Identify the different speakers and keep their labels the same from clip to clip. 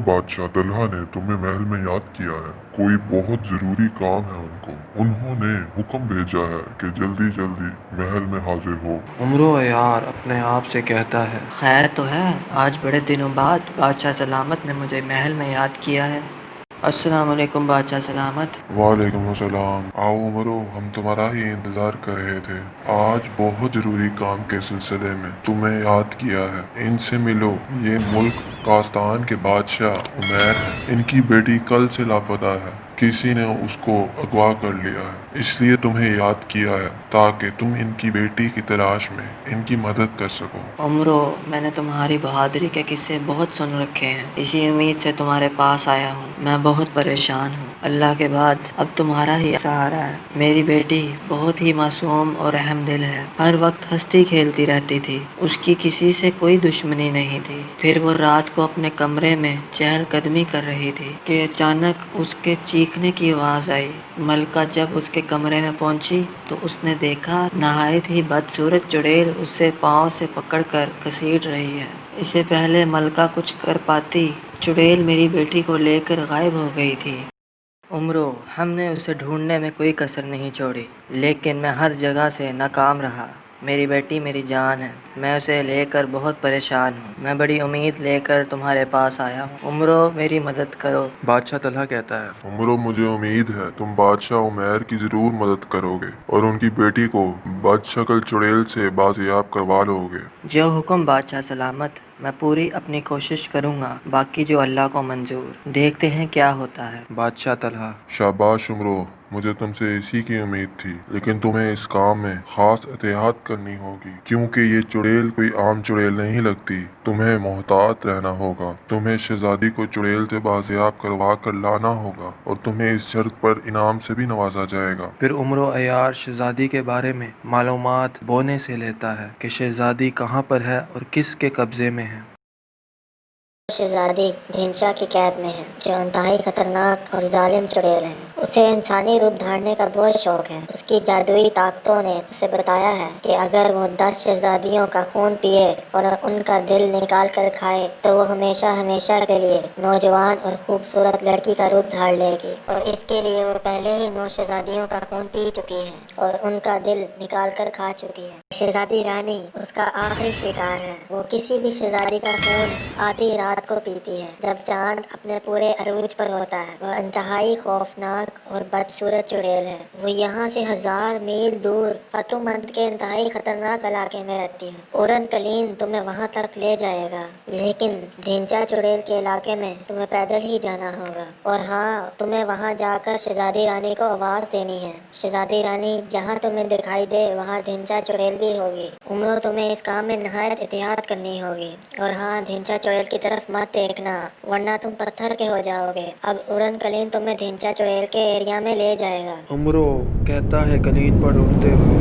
Speaker 1: बादशाह तलहा ने तुम्हें महल में याद किया है। कोई बहुत जरूरी काम है उनको। उन्होंने हुक्म भेजा है कि जल्दी जल्दी महल में हाजिर हो।
Speaker 2: उमरो यार अपने आप से कहता है,
Speaker 3: खैर तो है, आज बड़े दिनों बाद बादशाह सलामत ने मुझे महल में याद किया है। अस्सलाम वालेकुम बादशाह सलामत।
Speaker 1: वालेकुम अस्सलाम। आओ उमरो, हम तुम्हारा ही इंतजार कर रहे थे। आज बहुत जरूरी काम के सिलसिले में तुम्हें याद किया है। इनसे मिलो। ये मुल्क कास्तान के बादशाह उमैर हैं। इनकी बेटी कल से लापता है। किसी ने उसको अगवा कर लिया है, इसलिए तुम्हें याद किया है ताकि तुम इनकी बेटी की तलाश में इनकी मदद कर सको।
Speaker 3: उमरो, मैंने तुम्हारी बहादुरी के किस्से बहुत सुन रखे हैं। इसी उम्मीद से तुम्हारे पास आया हूँ। मैं बहुत परेशान हूँ। अल्लाह के बाद अब तुम्हारा ही सहारा है। मेरी बेटी बहुत ही मासूम और अहम दिल है। हर वक्त हंसती खेलती रहती थी। उसकी किसी से कोई दुश्मनी नहीं थी। फिर वो रात को अपने कमरे में चहलकदमी कर रही थी कि अचानक उसके चीखने की आवाज़ आई। मलका जब उसके कमरे में पहुंची तो उसने देखा नहायत ही बदसूरत चुड़ैल उससे पाँव से पकड़कर घसीट रही है। इससे पहले मलका कुछ कर पाती, चुड़ैल मेरी बेटी को लेकर गायब हो गई थी। उमरो, हमने उसे ढूंढने में कोई कसर नहीं छोड़ी, लेकिन मैं हर जगह से नाकाम रहा। मेरी बेटी मेरी जान है। मैं उसे लेकर बहुत परेशान हूँ। मैं बड़ी उम्मीद लेकर तुम्हारे पास आया हूँ। उमरो, मेरी मदद करो।
Speaker 2: बादशाह तलहा कहता है,
Speaker 1: उमरो, मुझे उम्मीद है तुम बादशाह उमैर की जरूर मदद करोगे और उनकी बेटी को बदशक्ल चुड़ैल से बाजियाब करवा लोगे।
Speaker 3: जो हुक्म बादशाह सलामत। मैं पूरी अपनी कोशिश करूँगा, बाकी जो अल्लाह को मंजूर। देखते हैं क्या होता है।
Speaker 2: बादशाह तलहा,
Speaker 1: शाबाश उमरो, मुझे तुमसे इसी की उम्मीद थी, लेकिन तुम्हें इस काम में खास एहतियात करनी होगी क्योंकि ये चुड़ैल कोई आम चुड़ैल नहीं लगती। तुम्हें मोहतात रहना होगा। तुम्हें शहजादी को चुड़ैल से बाजियाब करवा कर लाना होगा और तुम्हें इस शर्त पर इनाम से भी नवाजा जाएगा।
Speaker 2: फिर उमरो अयार शहजादी के बारे में मालूमात बोने से लेता है कि शहजादी कहाँ पर है और किसके कब्जे में है।
Speaker 4: शहजादी धिंचा की कैद में है, जो इंतहाई खतरनाक और जालिम चुड़ैल है। उसे इंसानी रूप धारने का बहुत शौक है। उसकी जादुई ताकतों ने उसे बताया है कि अगर वो 10 शहजादियों का खून पिए और उनका दिल निकाल कर खाए तो वो हमेशा हमेशा के लिए नौजवान और खूबसूरत लड़की का रूप धार लेगी। और इसके लिए वो पहले ही 9 शहजादियों का खून पी चुकी है और उनका दिल निकाल कर खा चुकी है। शहजादी रानी उसका आखिरी शिकार है। वो किसी भी शहजादी का खून आधी रात को पीती है जब चांद अपने पूरे अरूज पर होता है। वह इंतहाई खौफनाक और बदसूरत चुड़ैल है। वो यहाँ से 1000 मील दूर फतुमंद के इंतहाई खतरनाक इलाके में रहती है। उड़न कलीन तुम्हें वहाँ तक ले जाएगा, लेकिन ढिंचा चुड़ैल के इलाके में तुम्हें पैदल ही जाना होगा। और हाँ, तुम्हें वहाँ जाकर शहजादी रानी को आवाज़ देनी है। शहजादी रानी जहाँ तुम्हें दिखाई दे वहाँ ढिंचा चुड़ैल भी होगी। उमरो, तुम्हें इस काम में नहायत एहतियात करनी होगी। और हाँ, ढिंचा चुड़ैल की तरफ मत देखना, वरना तुम पत्थर के हो जाओगे। अब उड़न कलीन तुम्हें ढिंचा चुड़ैल के एरिया में ले जाएगा।
Speaker 2: उमरो कहता है कलीन पर उड़ते हुए,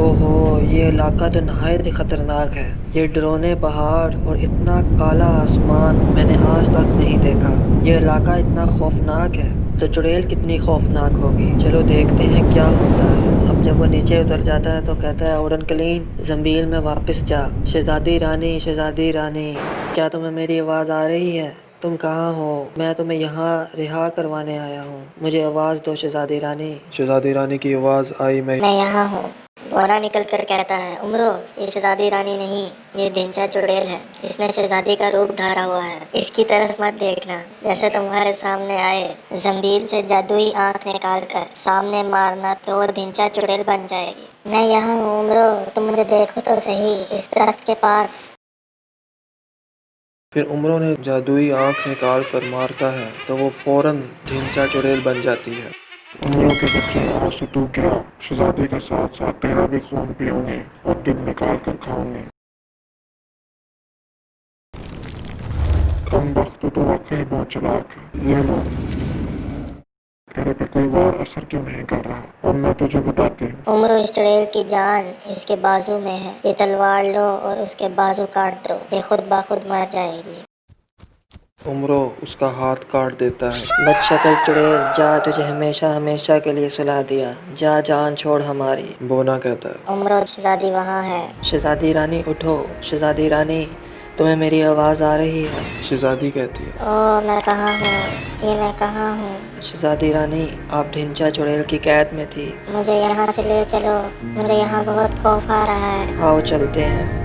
Speaker 3: ओहो, ये इलाका तो नहायत ही खतरनाक है। ये डरोने पहाड़ और इतना काला आसमान मैंने आज तक नहीं देखा। ये इलाका इतना खौफनाक है तो चुड़ैल कितनी खौफनाक होगी। चलो देखते हैं क्या होता है। अब जब वो नीचे उतर जाता है तो कहता है, उड़न कलीन जंबील में वापस जा। शहजादी रानी, शहजादी रानी, क्या तुम्हें मेरी आवाज़ आ रही है? तुम कहाँ हो? मैं तुम्हें यहाँ रिहा करवाने आया हूँ। मुझे आवाज़ दो शहजादी रानी।
Speaker 2: शहजादी रानी की आवाज़ आई, मैं
Speaker 4: यहाँ हूँ। बोरा निकल कर कहता है, उमरो, ये शहजादी रानी नहीं, ये ढिंचा चुड़ैल है। इसने शहजादी का रूप धारा हुआ है। इसकी तरफ मत देखना। जैसे तुम्हारे सामने आए, जंबील से जादुई आंख निकाल कर सामने मारना तो वो ढिंचा चुड़ैल बन जाएगी। मैं यहाँ हूँ उमरो, तुम मुझे देखो तो सही, इस दरख्त के पास।
Speaker 2: फिर उमरो ने जादुई आंख निकाल कर मारता है तो वो फौरन ढिंचा चुड़ैल बन जाती है।
Speaker 1: उमरो के बच्चे, आज से तू क्या शहजादी के साथ साथ तेरा भी खून पीऊंगी और दिल निकाल कर खाऊंगी। कम वक्त तो वाकई बहुत चालाक है। ये लो, तेरे पे कोई और असर क्यों नहीं कर रहा? और मैं तुझे बताती हूँ।
Speaker 4: उमरो, इस चुड़ैल की जान इसके बाजू में है। ये तलवार लो और उसके बाजू काट दो, ये खुद ब खुद मर जाएगी।
Speaker 2: उमरो उसका हाथ काट देता है।
Speaker 3: बदशक्ल चुड़ैल, जा, तुझे हमेशा हमेशा के लिए सुला दिया। जा, जान छोड़ हमारी।
Speaker 2: बोना कहता है,
Speaker 4: उमरो, शहजादी वहाँ है।
Speaker 3: शहजादी रानी उठो। शहजादी रानी, तुम्हें मेरी आवाज़ आ रही है?
Speaker 2: शहजादी कहती है,
Speaker 4: ओ मैं कहाँ हूँ, ये मैं कहाँ हूँ।
Speaker 3: शहजादी रानी, आप ढिंचा चुड़ैल की कैद में थी।
Speaker 4: मुझे यहाँ से ले चलो, मुझे यहाँ बहुत खौफ आ रहा है।
Speaker 3: आओ चलते हैं।